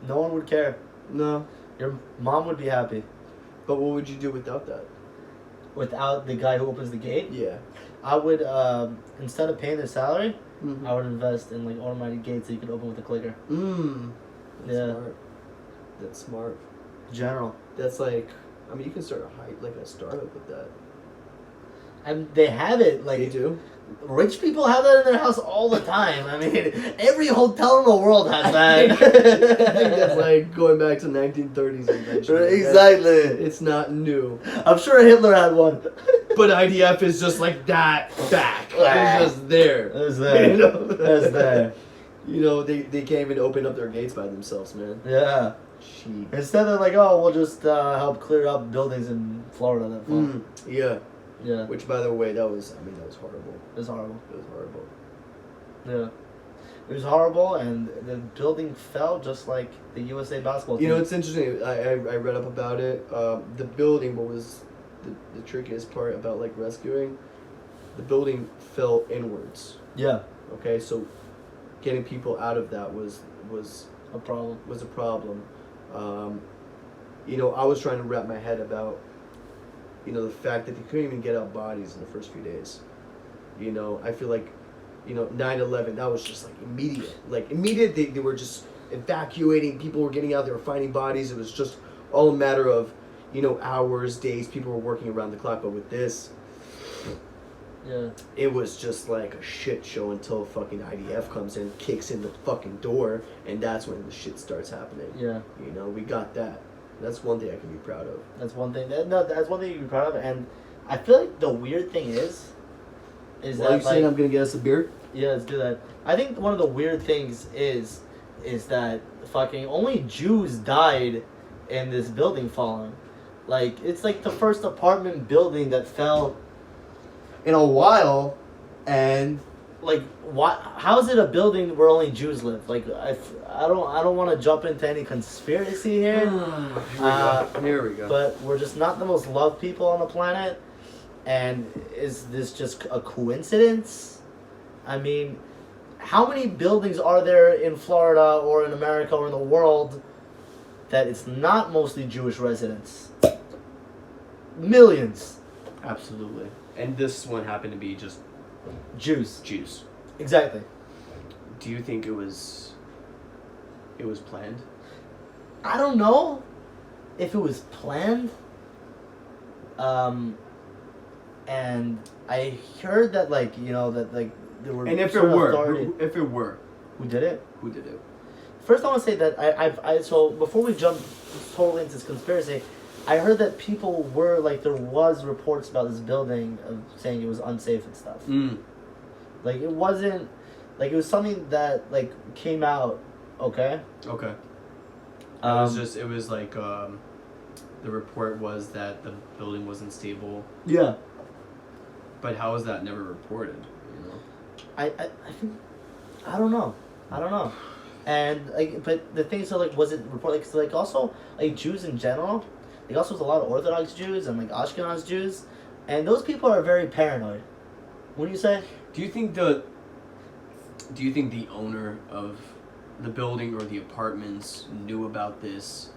No one would care. No. Your mom would be happy. But what would you do without that? Without the guy who opens the gate? Yeah. I would, instead of paying their salary, Mm-hmm. I would invest in like automatic gates that you could open with a clicker. That's Yeah. smart. That's smart. General. That's like, I mean, you can start a startup with that. And they have it, like... They do? Rich people have that in their house all the time. I mean, every hotel in the world has that. I think that's like going back to 1930s invention. Exactly. It's not new. I'm sure Hitler had one. But IDF is just like that back. It's just there. It's there. You know? It's there. You know, they can't even open up their gates by themselves, man. Yeah. Cheap. Instead they're like, oh, we'll just help clear up buildings in Florida that fall. Yeah. Yeah. Which, by the way, that was horrible. It was horrible. It was horrible. Yeah. It was horrible, and the building fell just like the USA basketball team. You know, it's interesting. I read up about it. The building, what was the trickiest part about, like, rescuing? The building fell inwards. Yeah. Okay, so getting people out of that was a problem. Was a problem. You know, I was trying to wrap my head about, you know, the fact that they couldn't even get out bodies in the first few days. You know, I feel like, you know, 9/11, that was just like immediate. Like immediate, they were just evacuating, people were getting out, they were finding bodies. It was just all a matter of, you know, hours, days, people were working around the clock. But with this, yeah, it was just like a shit show until fucking IDF comes in, kicks in the fucking door, and that's when the shit starts happening. Yeah. You know, we got that. That's one thing I can be proud of. That's one thing. That's one thing you can be proud of. And I feel like the weird thing is Well, that, you saying I'm gonna get us a beer? Yeah, let's do that. I think one of the weird things is that fucking only Jews died in this building falling. Like, it's like the first apartment building that fell in a while, and like, why? How is it a building where only Jews live? Like, I don't want to jump into any conspiracy here. Here we go. But we're just not the most loved people on the planet, and is this just a coincidence? I mean, how many buildings are there in Florida or in America or in the world that it's not mostly Jewish residents? Millions. Absolutely. And this one happened to be just Jews. Jews. Exactly. Do you think it was planned? I don't know if it was planned. And I heard that, like, you know, that, like, there were... And if it were, who did it? Who did it? First, I want to say that so before we jump totally into this conspiracy, I heard that people were, like, there was reports about this building of saying it was unsafe and stuff. Like, it wasn't, like, it was something that, like, came out, okay? Okay. It was like, the report was that the building wasn't stable. Yeah. But how was that never reported, you know? I think, I don't know. And, like, but the thing is, so, like, was it reported, like, also, like, Jews in general, like, also there's a lot of Orthodox Jews and, like, Ashkenaz Jews, and those people are very paranoid. What do you say? Do you think the owner of the building or the apartments knew about this,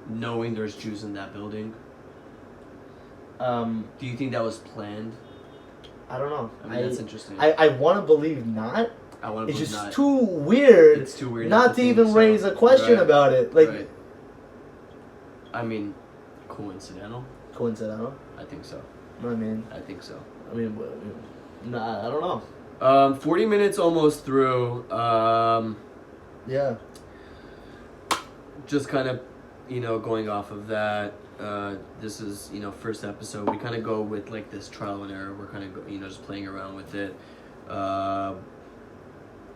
knowing there's Jews in that building? Do you think that was planned? I don't know. I mean, that's interesting. I want to believe not. I want to It's believe just not. too weird. It's too weird not to even so. raise a question Right. about it. Like, Right. I mean, coincidental? Coincidental? I think so. I mean, nah, I don't know. 40 minutes almost through. Yeah. Just kind of, you know, going off of that. This is, you know, first episode. We kind of go with, like, this trial and error. We're kind of, you know, just playing around with it.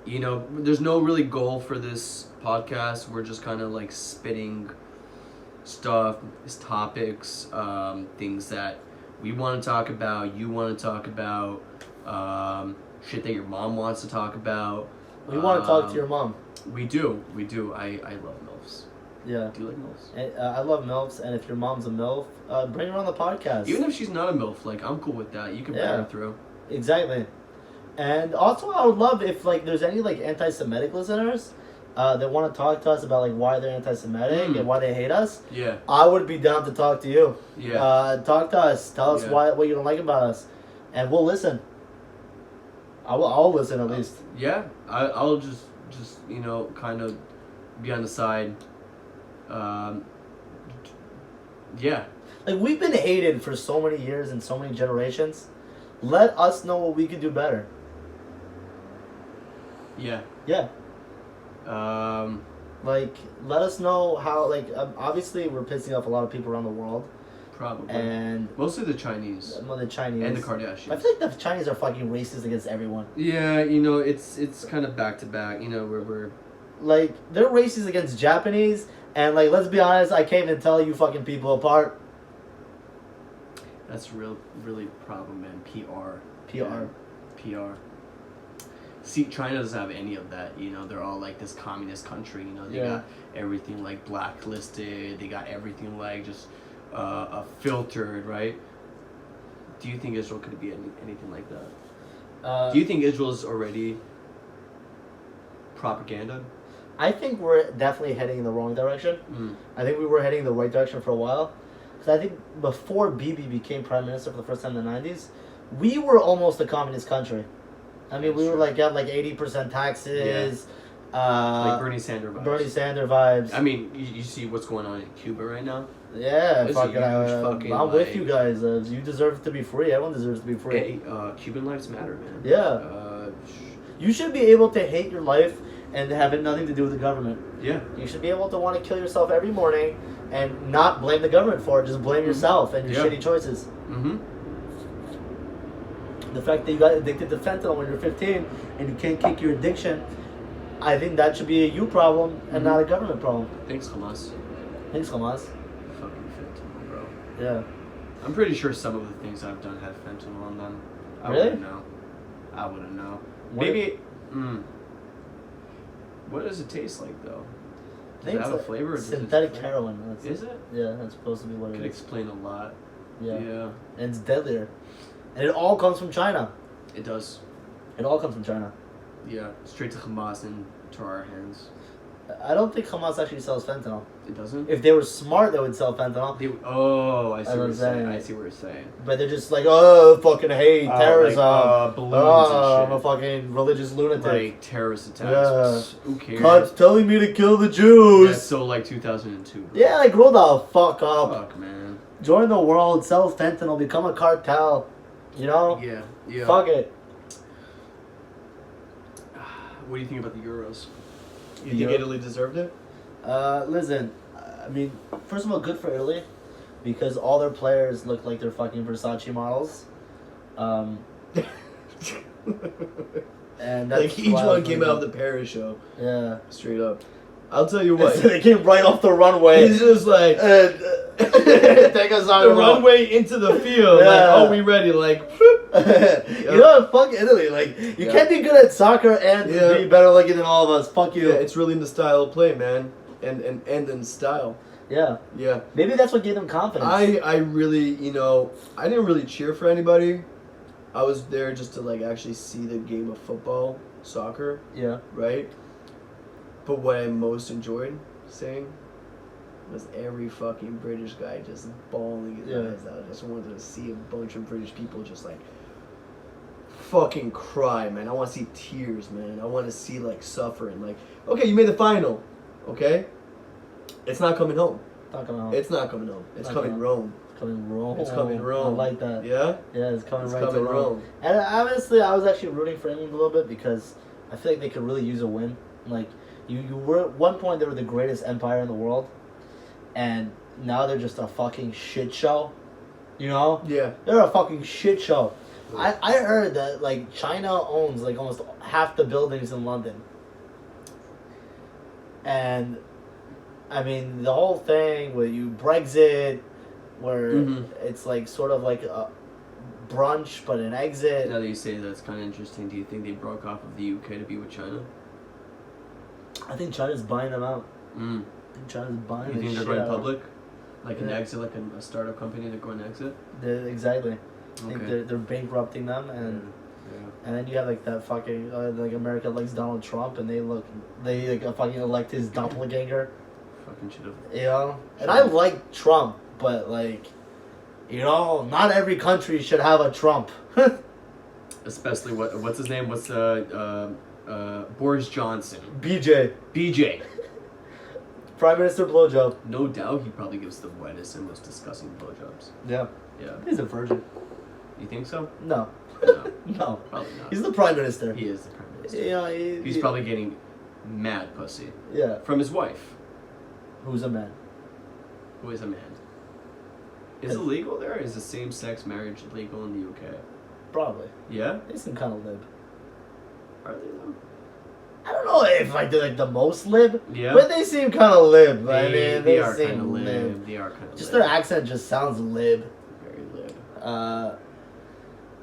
You know, there's no really goal for this podcast. We're just kind of, like, spitting stuff, topics, things that we want to talk about, you want to talk about, shit that your mom wants to talk about. We want to talk to your mom. We do. I love MILFs. Yeah. Do you like MILFs? I love MILFs, and if your mom's a MILF, bring her on the podcast. Even if she's not a MILF, like, I'm cool with that. You can bring her through. Exactly. And also, I would love if, like, there's any, like, anti-Semitic listeners that want to talk to us about, like, why they're anti-Semitic and why they hate us. Yeah. I would be down to talk to you. Yeah. Talk to us. Tell us what you don't like about us, and we'll listen. I'll listen at least. Yeah. I'll just you know, kind of be on the side. Yeah. Like, we've been hated for so many years and so many generations. Let us know what we could do better. Yeah. Yeah. Um. Like, let us know how, like, obviously we're pissing off a lot of people around the world. Probably. And mostly the Chinese. well, the Chinese. And the Kardashians. I feel like the Chinese are fucking racist against everyone. Yeah, you know, it's kind of back to back, you know, where we're... Like, they're racist against Japanese, and, like, let's be honest, I can't even tell you fucking people apart. That's really problem, man. PR. PR. PR. See, China doesn't have any of that, you know. They're all like this communist country, you know. They got everything like blacklisted. They got everything like just filtered, right? Do you think Israel could be anything like that? Do you think Israel is already propaganda? I think we're definitely heading in the wrong direction. I think we were heading in the right direction for a while. Because I think before Bibi became prime minister for the first time in the 90s, we were almost a communist country. I mean, we were like, got like 80% taxes. Like Bernie Sanders vibes. Bernie Sanders vibes. I mean, you see what's going on in Cuba right now? Yeah, fucking, I'm with you guys. You deserve to be free. Everyone deserves to be free. Hey, Cuban lives matter, man. Yeah. You should be able to hate your life and have it nothing to do with the government. Yeah. You should be able to want to kill yourself every morning and not blame the government for it. Just blame yourself and your shitty choices. Mm-hmm. The fact that you got addicted to fentanyl when you're 15 and you can't kick your addiction, I think that should be a you problem and not a government problem. Thanks, Hamas. Thanks, Hamas. Fucking fentanyl, bro. Yeah. I'm pretty sure some of the things I've done had fentanyl on them. I Really? wouldn't know. I wouldn't know. Maybe. What does it taste like, though? Does it have a flavor? Or synthetic heroin. Is it? Yeah, that's supposed to be what it is. Could explain a lot. Yeah. Yeah. And it's deadlier. And it all comes from China. It does. It all comes from China. Yeah. Straight to Hamas and to our hands. I don't think Hamas actually sells fentanyl. It doesn't? If they were smart, they would sell fentanyl. I see what you're saying. I see what you're saying. But they're just like, oh, fucking hate terrorism. Like, balloons I'm and a fucking religious lunatic. Like terrorist attacks. Who cares? God's telling me to kill the Jews. That's so like 2002. Bro. Yeah, like grow the fuck up. Fuck, man. Join the world, sell fentanyl, become a cartel. You know? Yeah, yeah. Fuck it. What do you think about the Euros? You think Italy deserved it? Listen, I mean, first of all, good for Italy, because all their players look like they're fucking Versace models. And that's like each one came out of the Paris show. Yeah. Straight up. I'll tell you what. They came right off the runway. He's just like take us on the runway into the field. Yeah. Like, oh, we ready? Like, you know what? Fuck Italy. Like, you can't be good at soccer and be better looking than all of us. Fuck you. Yeah, it's really in the style of play, man, and in style. Yeah. Yeah. Maybe that's what gave them confidence. I really, you know, I didn't really cheer for anybody. I was there just to like actually see the game of football, soccer. Yeah. Right. But what I most enjoyed seeing was every fucking British guy just bawling his eyes out. I just wanted to see a bunch of British people just like fucking cry, man. I want to see tears, man. I want to see like suffering. Like, okay, you made the final, okay? It's not coming home. Not coming home. It's not coming home. It's coming Rome. It's coming Rome. It's coming Rome. I like that. Yeah? Yeah, it's coming right coming to Rome. And honestly, I was actually rooting for England a little bit because I feel like they could really use a win. Like, you were at one point they were the greatest empire in the world, and now they're just a fucking shit show. You know? Yeah. They're a fucking shit show. I heard that like China owns like almost half the buildings in London. And I mean the whole thing with Brexit, where it's like sort of like a brunch but an exit. Now that you say that's kind of interesting, do you think they broke off of the UK to be with China? I think China's buying them out. I think China's buying. You think they're going public? Like an Yeah. exit, like a startup company, they're going to exit? Exactly. I think Okay. they're bankrupting them, and Yeah. and then you have like that fucking like America likes Donald Trump, and they like fucking elect his doppelganger. Fucking should have. You know, and I like Trump, but like, you know, not every country should have a Trump. Especially what's his name? What's Boris Johnson? BJ. Prime Minister blowjob. No doubt, he probably gives the wettest and most disgusting blowjobs. Yeah. Yeah. He's a virgin. You think so? No. No. Probably not. He's the prime minister. He is the prime minister. Yeah, He's probably getting mad pussy Yeah. from his wife, Who's a man? who is a man. Is it legal there? Is the same-sex marriage legal in the UK? Probably. Yeah? They seem kind of lib. Are they though? I don't know if like they're like the most lib, Yeah. but they seem kind of lib. I mean, they are seem kind of lib. They are kind of Just lib. their accent just sounds lib. Very lib.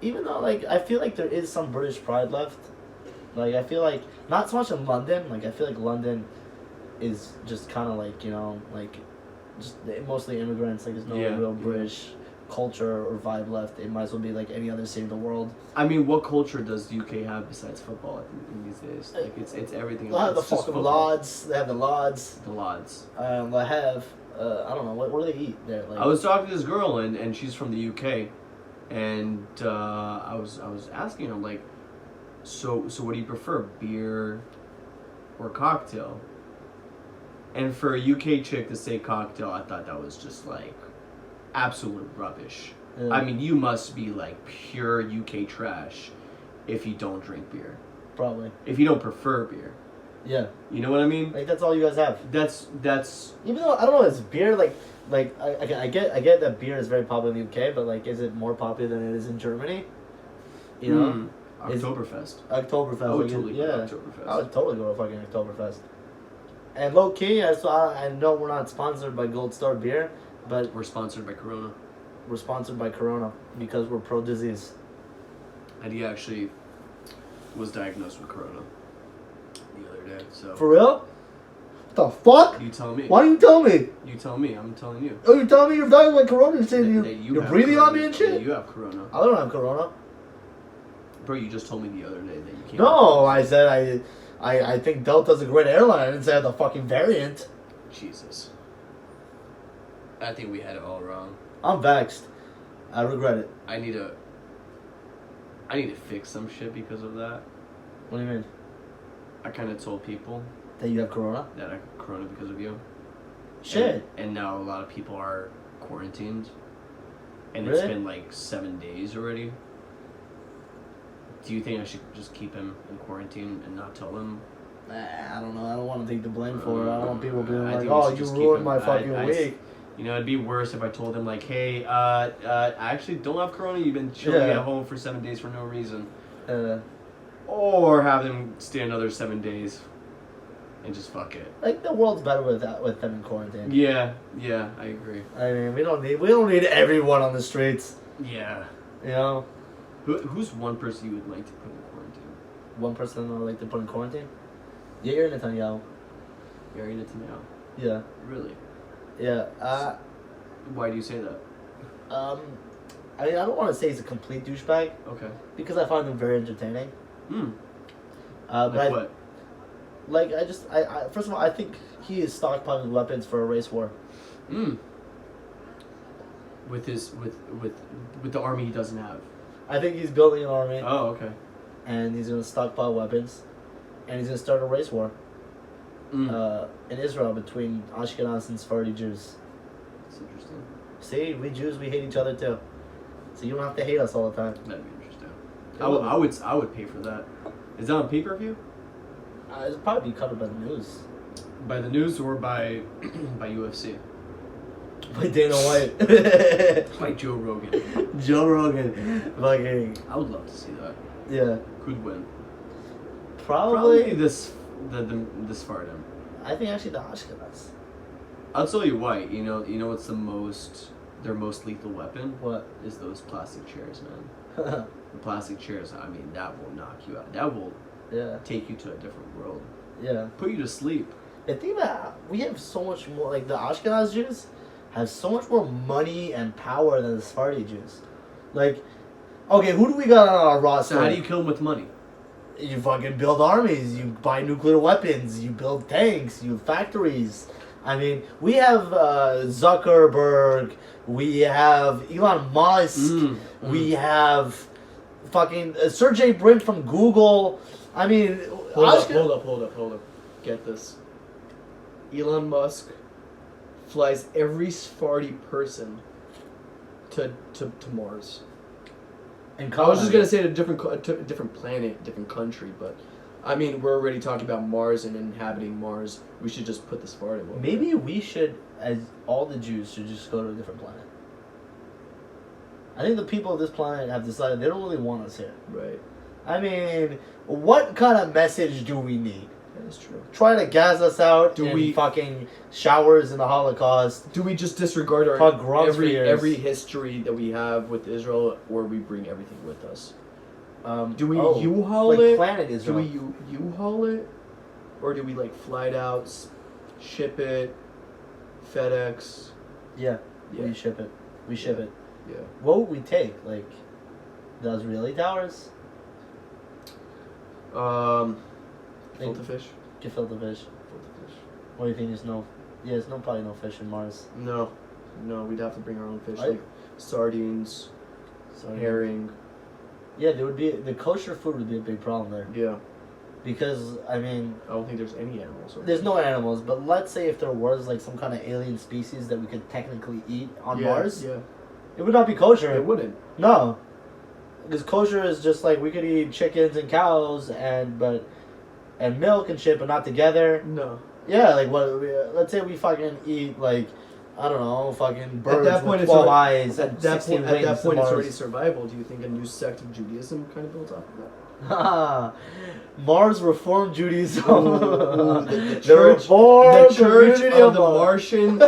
Even though like I feel like there is some British pride left. Like I feel like not so much in London. Like I feel like London is just kind of like like just mostly immigrants. Like there's no Yeah, real yeah. British culture or vibe left. It might as well be like any other city in the world. I mean, what culture does the UK have besides football in these days? Like it's everything. They have the It's just fucking football. lads. They have the lads. The lads. They have I don't know what do they eat there. Like I was talking to this girl and she's from the UK, and I was asking her like, so what do you prefer, beer or cocktail? And for a UK chick to say cocktail, I thought that was just like absolute rubbish. Yeah. I mean, you must be like pure UK trash if you don't drink beer. probably If you don't prefer beer. yeah. You know what I mean? Like that's all you guys have. That's Even though I don't know, it's beer. Like I get that beer is very popular in the UK, but like, is it more popular than it is in Germany? You know, Is- Oktoberfest. Oktoberfest. I would like, totally yeah, go to Oktoberfest. I would totally go to fucking Oktoberfest. And low key, I know we're not sponsored by Gold Star Beer, but We're sponsored by Corona. we're sponsored by Corona because we're pro disease. And he actually was diagnosed with Corona the other day. So For real? What the fuck? you tell me. Why do you tell me? You tell me. I'm telling you. Oh, you telling me you're dying like Corona? You're saying That you're have breathing Corona. on me and That shit? you have Corona. I don't have Corona. Bro, you just told me the other day that you can't. No, I said I think Delta's a great airline. I didn't say I had the fucking variant. Jesus. I think we had it all wrong. I'm vexed. I regret it. I need to fix some shit because of that. What do you mean? I kind of told people That you have Corona? that I had Corona because of you. Shit. And now a lot of people are quarantined. And Really? it's been like 7 days already. Do you think I should just keep him in quarantine and not tell him? I don't know. I don't want to take the blame for it. I don't want people being I like, think we "Oh, should you just keep ruined him- my fucking I- week." You know, it'd be worse if I told him like, hey, I actually don't have Corona. You've been chilling Yeah. at home for 7 days for no reason. Uh, Or have them stay another 7 days and just fuck it. like the world's better with them in quarantine. Yeah, I agree. I mean, we don't need everyone on the streets. Yeah. You know, Who's one person you would like to put in quarantine? one person I like to put in quarantine. Yair Netanyahu. Gary Netanyahu. Yeah, Really? yeah. Why do you say that? I mean, I don't want to say he's a complete douchebag Okay. because I find him very entertaining. Hmm. But Like what? I first of all, I think he is stockpiling weapons for a race war. Hmm. With his with the army he doesn't have. I think he's building an army, Oh, okay. and he's gonna stockpile weapons, and he's gonna start a race war Mm. in Israel between Ashkenaz and Sephardi Jews. That's interesting. See, we Jews, we hate each other too. So you don't have to hate us all the time. That'd be interesting. It I would pay for that. Is that on pay-per-view? It'll probably be covered by the news. By the news or by by UFC? By Dana White. By Joe Rogan. Joe Rogan. Fucking, I would love to see that. yeah. Who'd win? Probably, this Sfardim. I think actually the Ashkenaz. I'll tell you why. You know what's their most lethal weapon What? is those plastic chairs, man. The plastic chairs. I mean, that will knock you out. That will Yeah. take you to a different world. Yeah. Put you to sleep. The thing that we have so much more, like the Ashkenaz Jews have so much more money and power than the Sephardi Jews. Like, okay, who do we got on our roster? So how do you kill them with money? You fucking build armies, you buy nuclear weapons, you build tanks, you have factories. I mean, we have Zuckerberg, we have Elon Musk, we have fucking Sergey Brin from Google. I mean, Hold up. Get this. Elon Musk flies every Sephardi person to Mars. And I was just gonna say a different different planet, different country, but I mean we're already talking about Mars and inhabiting Mars. We should just put the Spartan over Maybe there. we should, as all the Jews, should just go to a different planet. I think the people of this planet have decided they don't really want us here. Right. I mean, what kind of message do we need? That is true. Try to gas us out Do in we- fucking showers in the Holocaust. Do we just disregard our Fuck grunts for years. every history that we have with Israel, or we bring everything with us? Do we oh, U-Haul like it? Planet Do Israel. we U-Haul it, or do we like fly it out, ship it, FedEx? Yeah, Yeah. we ship it. We ship Yeah. it. Yeah. What would we take? Like, the Israeli towers? Filter fish. Gefilte fish. Filter fish. What do you think? There's no... Yeah, there's probably no fish in Mars. No, we'd have to bring our own fish, Right. like sardines, So, herring. Yeah, there would be... The kosher food would be a big problem there. Yeah, Because, I mean... I don't think there's any animals. There's no animals, but let's say if there was, like, some kind of alien species that we could technically eat on Mars, Yeah, it would not be kosher. it wouldn't. No. Because kosher is just like, we could eat chickens and cows and milk and shit, but not together. No. Yeah, like, let's say we fucking eat, like, I don't know, fucking birds that point, with it's 12 already- eyes and At that 16 point, wings it's to already Mars. survival. Do you think a new sect of Judaism kind of built off of that? Mars Reform Judaism. Ooh, the church- Reform The Church Community of the Mars. Martian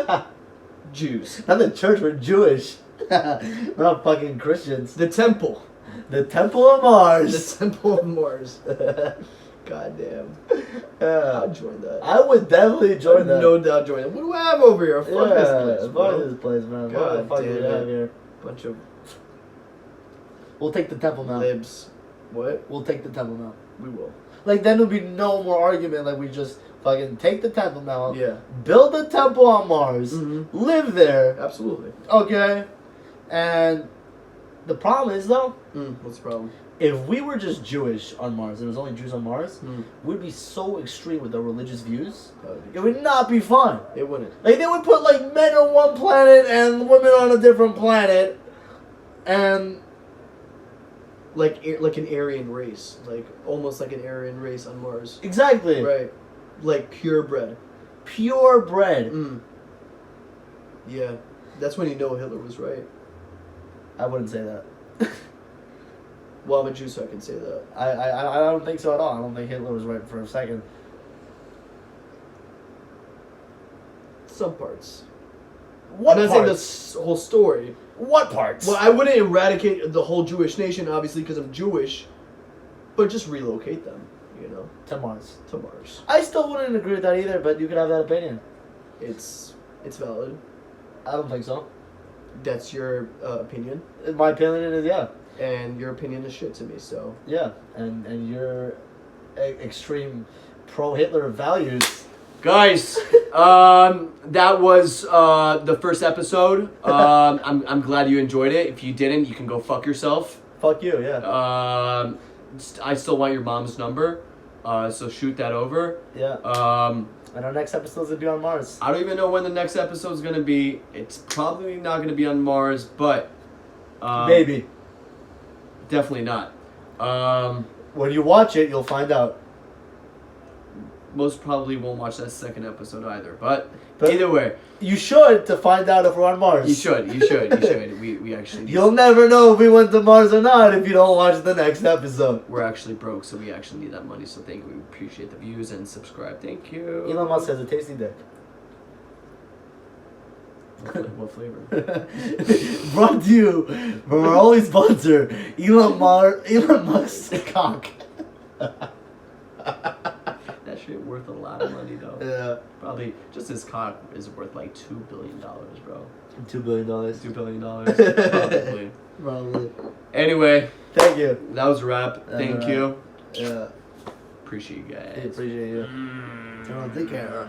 Jews. Not the church, we're Jewish. We're not fucking Christians. The Temple. The Temple of Mars. The Temple of Mars. God damn. Yeah. I'd join that. I would definitely join I'd that. no doubt join that. What do I have over here? Fuck Yeah, this place, fuck bro. this place, man. God What the fuck do damn we have it. here? Bunch of We'll take the temple now. libs. What? We'll take the temple now. We will. Like, then there'll be no more argument. Like, we just fucking take the temple now. Yeah. Build a temple on Mars. Mhm. Live there. Absolutely. Okay? And the problem is, though, What's the problem? if we were just Jewish on Mars, there was only Jews on Mars, Mm. we'd be so extreme with our religious views. That would be It would not be fun. It wouldn't. Like, they would put, like, men on one planet and women on a different planet. And, Like an Aryan race. Like almost like an Aryan race on Mars. exactly. Right. Like purebred. Purebred. Yeah. That's when you know Hitler was right. I wouldn't say that. Well, I'm a Jew, so I can say that. I don't think so at all. I don't think Hitler was right for a second. Some parts. What I'm not saying parts? the whole story. What parts? Well, I wouldn't eradicate the whole Jewish nation, obviously, because I'm Jewish, but just relocate them, you know, To Mars. to Mars. I still wouldn't agree with that either, but you could have that opinion. It's valid. I don't think so. That's your opinion, My opinion is yeah. and your opinion is shit to me. So Yeah. And your extreme pro-Hitler values. Guys, that was the first episode. I'm glad you enjoyed it. If you didn't, you can go fuck yourself. Fuck you, yeah. I still want your mom's number, so shoot that over. Yeah. And our next episode's gonna be on Mars. I don't even know when the next episode's gonna be. It's probably not gonna be on Mars, but Maybe. definitely not. When you watch it, you'll find out. Most probably won't watch that second episode either. But But- either way, You should to find out if we're on Mars. you should. We actually. You'll never know if we went to Mars or not if you don't watch the next episode. We're actually broke, so we actually need that money. So thank you. We appreciate the views and subscribe. Thank you. Elon Musk has a tasty dick. What flavor? Brought to you from our only sponsor, Elon Musk's cock. That shit worth a lot of money though. Yeah. Probably just his cock is worth like $2 billion, bro. $2 billion. $2 billion, probably. Probably. Anyway, Thank you. that was a wrap. Thank wrap. you. Yeah. Appreciate you guys. Appreciate you. Take care.